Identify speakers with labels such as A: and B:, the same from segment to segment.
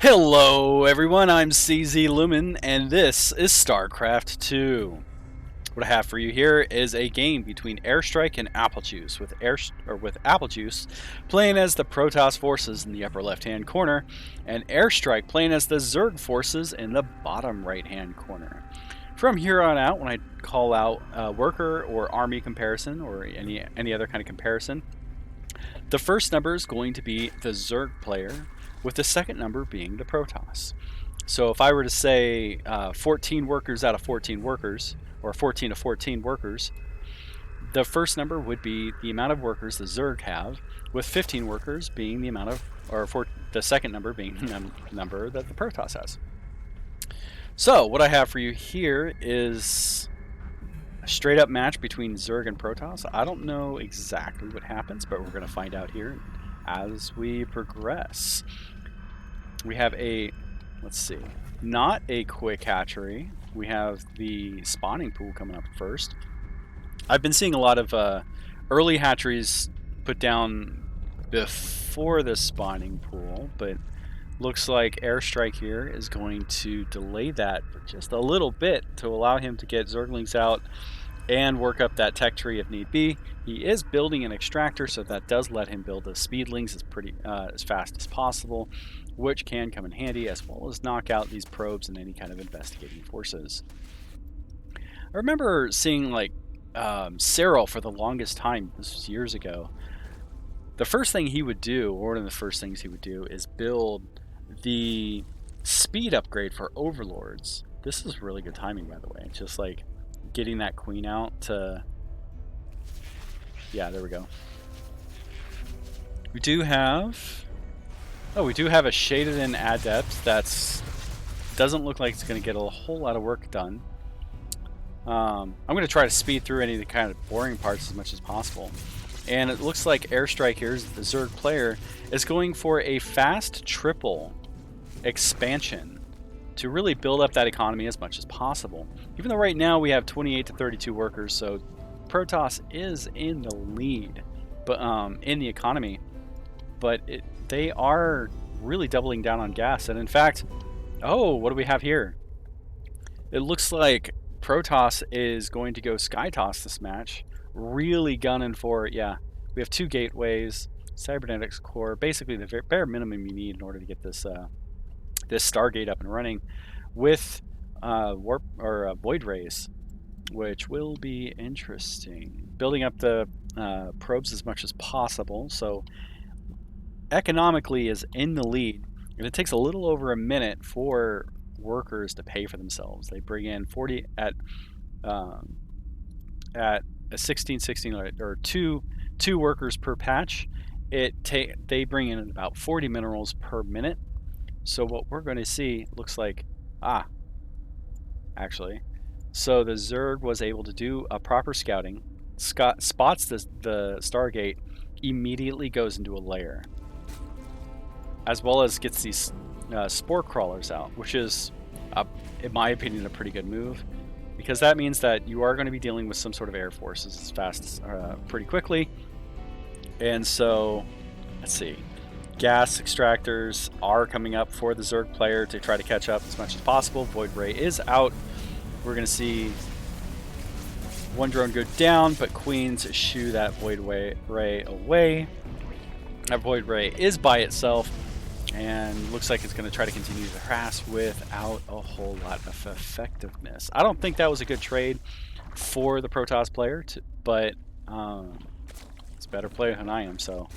A: Hello everyone, I'm CZ Lumen, and this is StarCraft2. What I have for you here is a game between Airstrike and Applejuice, with Applejuice playing as the Protoss forces in the upper left-hand corner, and Airstrike playing as the Zerg forces in the bottom right-hand corner. From here on out, when I call out worker or army comparison or any other kind of comparison, the first number is going to be the Zerg player, with the second number being the Protoss. So if I were to say 14 workers out of 14 workers, or 14 to 14 workers, the first number would be the amount of workers the Zerg have, with 15 workers being the amount of, the second number being the number that the Protoss has. So what I have for you here is a straight up match between Zerg and Protoss. I don't know exactly what happens, but we're going to find out here as we progress. We have let's see, not a quick hatchery. We have the spawning pool coming up first. I've been seeing a lot of early hatcheries put down before the spawning pool, but looks like Airstrike here is going to delay that for just a little bit to allow him to get Zerglings out and work up that tech tree if need be. He is building an extractor, so that does let him build the speedlings as fast as possible, which can come in handy, as well as knock out these probes and any kind of investigating forces. I remember seeing like Cyril for the longest time, this was years ago. The first thing he would do, or one of the first things he would do, is build the speed upgrade for overlords. This is really good timing, by the way. Just like getting that queen out to... Yeah, there we go. We do have... Oh, we do have a shaded in adept that's... doesn't look like it's going to get a whole lot of work done. I'm going to try to speed through any of the kind of boring parts as much as possible. And it looks like Airstrike here, the Zerg player, is going for a fast triple expansion to really build up that economy as much as possible. Even though right now we have 28 to 32 workers, so Protoss is in the lead, but in the economy. But they are really doubling down on gas. And in fact, oh, what do we have here? It looks like Protoss is going to go Skytoss this match. Really gunning for it. Yeah, we have 2 gateways, cybernetics core, basically the bare minimum you need in order to get this this Stargate up and running, with void rays, which will be interesting. Building up the probes as much as possible, so economically is in the lead, and it takes a little over a minute for workers to pay for themselves. They bring in 40 at a 16 or two workers per patch. They bring in about 40 minerals per minute. So what we're going to see looks like actually, so the Zerg was able to do a proper scouting, spots the Stargate, immediately goes into a lair, as well as gets these spore crawlers out, which is, in my opinion, a pretty good move, because that means that you are going to be dealing with some sort of air forces as fast, pretty quickly. And so, let's see, gas extractors are coming up for the Zerg player to try to catch up as much as possible. Void Ray is out. We're going to see one drone go down, but Queens shoo that Void Ray away. That Void Ray is by itself, and looks like it's going to try to continue to harass without a whole lot of effectiveness. I don't think that was a good trade for the Protoss player, but it's a better player than I am, so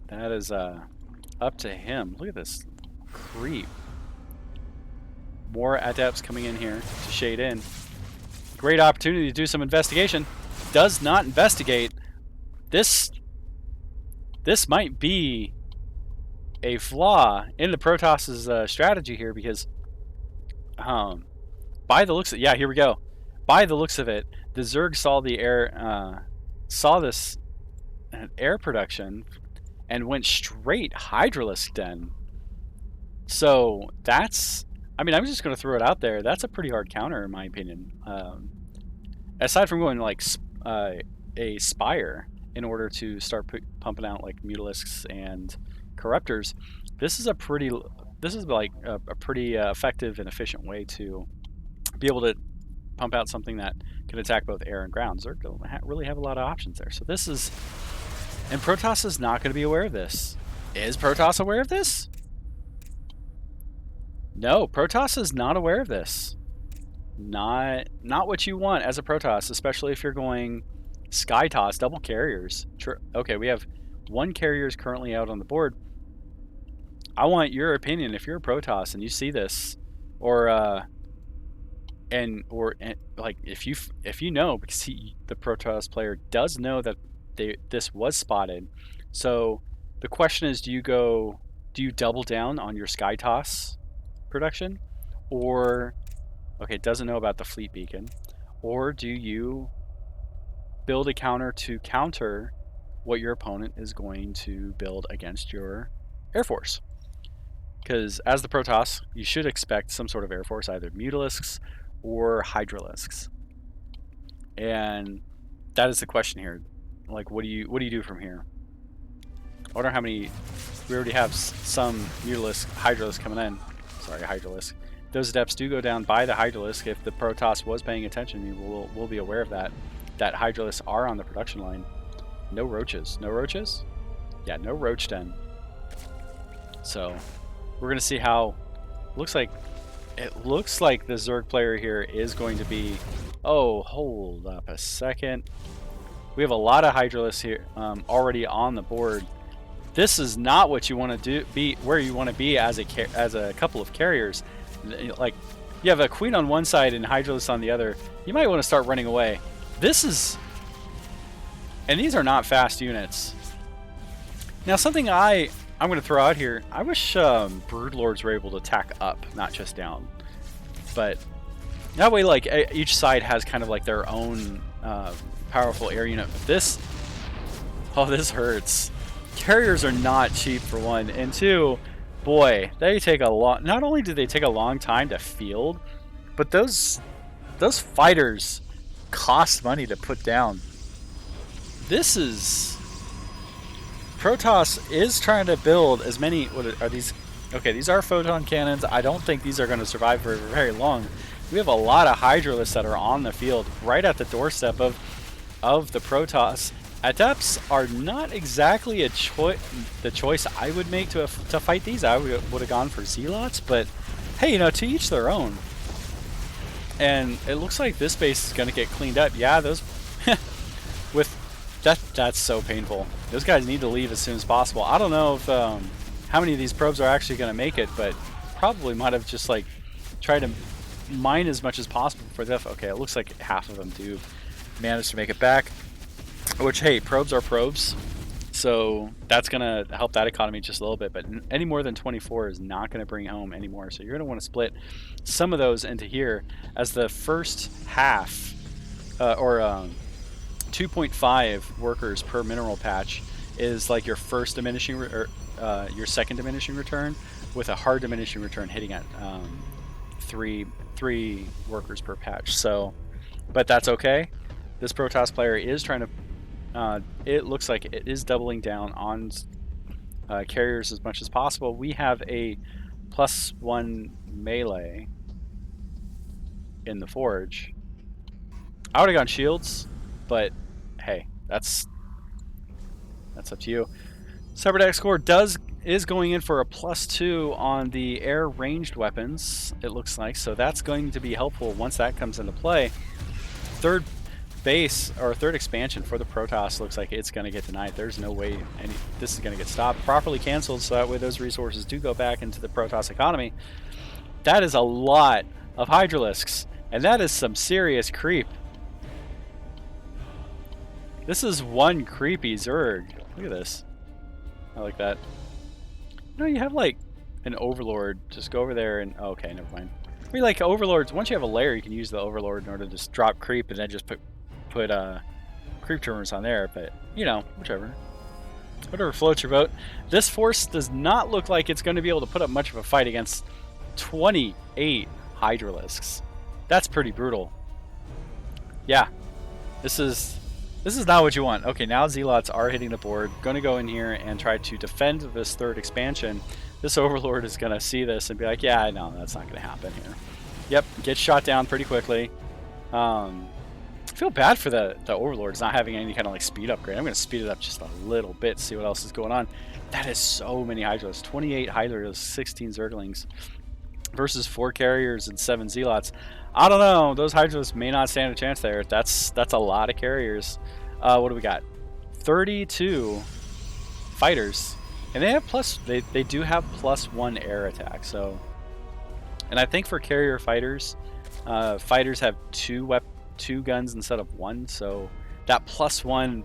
A: that is up to him. Look at this creep. More adepts coming in here to shade in. Great opportunity to do some investigation. Does not investigate. This might be a flaw in the Protoss's strategy here, because by the looks of it, yeah, here we go. By the looks of it, the Zerg saw this air production and went straight Hydralisk Den. So that's, I mean, I'm just going to throw it out there. That's a pretty hard counter, in my opinion. Aside from going like a Spire in order to start pumping out like Mutilisks and Corruptors, this is a pretty this is like a pretty effective and efficient way to be able to pump out something that can attack both air and ground. Zerg don't really have a lot of options there. So this is, and Protoss is not going to be aware of this. Is Protoss aware of this? No, Protoss is not aware of this. Not what you want as a Protoss, especially if you're going Sky Toss, double carriers. Okay, we have 1 carriers currently out on the board. I want your opinion if you're a Protoss and you see this, or like if you know, because the Protoss player does know that this was spotted. So the question is, do you double down on your Sky Toss production, or okay, it doesn't know about the fleet beacon, or do you build a counter to counter what your opponent is going to build against your Air Force? Because as the Protoss, you should expect some sort of Air Force, either Mutilisks or Hydralisks. And that is the question here. Like, what do you do from here? I wonder how many. We already have some Mutalisk, Hydralisk coming in. Sorry, Hydralisk. Those adepts do go down by the Hydralisk. If the Protoss was paying attention, we'll be aware of that. That Hydralisks are on the production line. No roaches. No roaches? Yeah, no roach den. So we're gonna see how. It looks like the Zerg player here is going to be. Oh, hold up a second. We have a lot of Hydralisks here already on the board. This is not what you want to be where you want to be as a couple of carriers. Like, you have a queen on one side and Hydralisks on the other. You might want to start running away. This is, and these are not fast units. Now, something I'm going to throw out here. I wish Broodlords were able to attack up, not just down. But that way, like, each side has kind of like their own powerful air unit. This hurts. Carriers are not cheap, for one, and two, boy, they take a long. Not only do they take a long time to field, but those fighters cost money to put down. This is. Protoss is trying to build as many. What are these? Okay, these are photon cannons. I don't think these are going to survive for very long. We have a lot of Hydralisks that are on the field, right at the doorstep of the Protoss. Adepts are not exactly the choice I would make to fight these. I would have gone for Zealots, but hey, to each their own. And it looks like this base is going to get cleaned up. Yeah, those that's so painful. Those guys need to leave as soon as possible. I don't know if how many of these probes are actually going to make it, but probably might have just like tried to mine as much as possible for them. Okay, it looks like half of them do manage to make it back. Which, hey, probes are probes, so that's going to help that economy just a little bit, but any more than 24 is not going to bring home anymore, so you're going to want to split some of those into here as the first half, or 2.5 workers per mineral patch is like your first diminishing, your second diminishing return, with a hard diminishing return hitting at 3 workers per patch. So, but that's okay. This Protoss player is trying to. It looks like it is doubling down on carriers as much as possible. We have a +1 melee in the forge. I would have gone shields, but hey, that's up to you. Cyberdex Core is going in for a +2 on the air ranged weapons, it looks like, so that's going to be helpful once that comes into play. Third base, or third expansion for the Protoss, looks like it's going to get denied. There's no way this is going to get stopped. Properly canceled, so that way those resources do go back into the Protoss economy. That is a lot of Hydralisks, and that is some serious creep. This is one creepy Zerg. Look at this. I like that. You have like an Overlord. Just go over there and... Oh, okay, never mind. I mean, like Overlords, once you have a layer, you can use the Overlord in order to just drop creep and then just put creep terminals on there, but whichever floats your boat. This force does not look like it's going to be able to put up much of a fight against 28 Hydralisks. That's pretty brutal. Yeah, this is not what you want. Okay, now Zealots are hitting the board. Going to go in here and try to defend this third expansion. This Overlord is going to see this and be like, yeah, no, that's not going to happen here. Yep, gets shot down pretty quickly. I feel bad for the Overlords not having any kind of like speed upgrade. I'm going to speed it up just a little bit to see what else is going on. That is so many Hydras. 28 Hydras, 16 Zerglings versus 4 Carriers and 7 Zealots. I don't know. Those Hydras may not stand a chance there. That's a lot of Carriers. What do we got? 32 Fighters. And they have they do have +1 air attack. So, and I think for Carrier Fighters, Fighters have 2 guns instead of 1. So that +1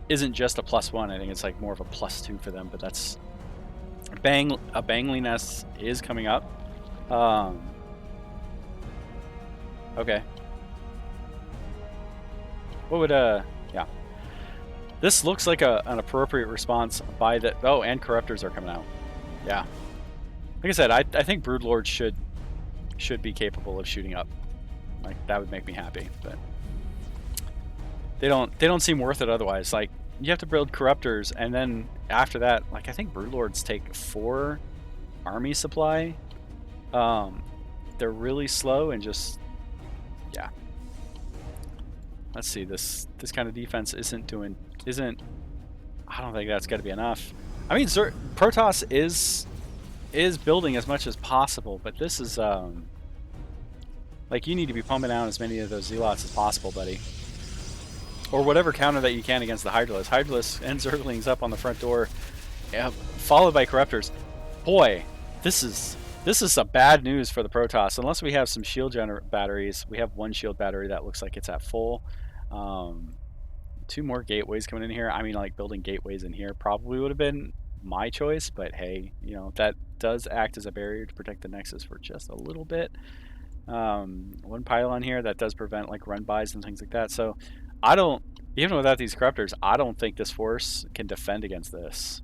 A: isn't just a +1. I think it's like more of a +2 for them. But that's a Bangly Nest is coming up. Okay. What would yeah. This looks like an appropriate response by the... Oh, and Corruptors are coming out. Yeah. Like I said, I think Broodlords should be capable of shooting up. Like, that would make me happy, but... They don't seem worth it otherwise. Like, you have to build Corruptors, and then after that, like, I think Broodlords take 4 army supply. They're really slow and just... Yeah. Let's see, this kind of defense isn't... I don't think that's got to be enough. I mean, Protoss is building as much as possible, but this is like, you need to be pumping out as many of those Zealots as possible, buddy, or whatever counter that you can against the Hydralisks and Zerglings up on the front door, followed by Corruptors. Boy, this is some bad news for the Protoss. Unless we have some shield batteries. We have 1 shield battery that looks like it's at full. 2 more gateways coming in here. I mean, like, building gateways in here probably would have been my choice, but hey, you know, that does act as a barrier to protect the Nexus for just a little bit. 1 pylon here that does prevent like run-bys and things like that. So I don't, even without these Corruptors, I don't think this force can defend against this.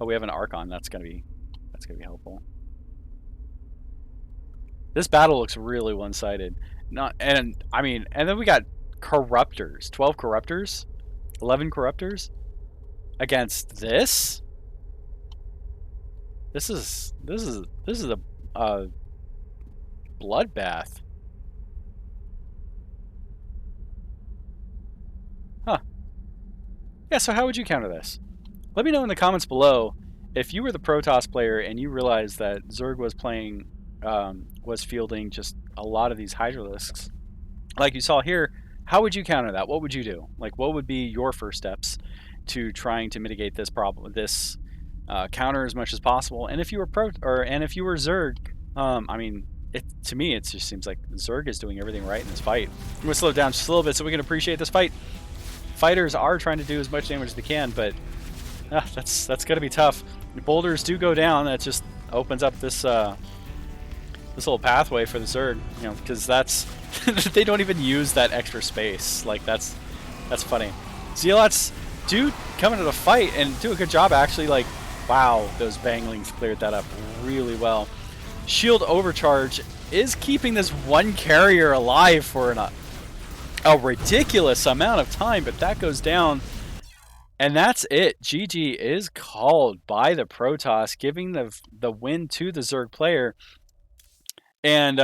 A: Oh, we have an Archon. That's gonna be helpful. This battle looks really one-sided. And then we got Corruptors, 12 Corruptors, 11 Corruptors against this. This is a bloodbath. Huh. Yeah, so how would you counter this? Let me know in the comments below if you were the Protoss player and you realized that Zerg was fielding just a lot of these Hydralisks like you saw here. How would you counter that? What would you do? Like, what would be your first steps to trying to mitigate this problem, this counter as much as possible? And if you were Zerg, I mean, to me, it just seems like Zerg is doing everything right in this fight. I'm gonna slow it down just a little bit so we can appreciate this fight. Fighters are trying to do as much damage as they can, but that's gonna be tough. The boulders do go down. That just opens up this little pathway for the Zerg, you know, because that's they don't even use that extra space. Like, that's funny. Zealots do come into the fight and do a good job, actually. Like, wow, those Banglings cleared that up really well. Shield overcharge is keeping this 1 carrier alive for a ridiculous amount of time, but that goes down. And that's it. GG is called by the Protoss, giving the win to the Zerg player. And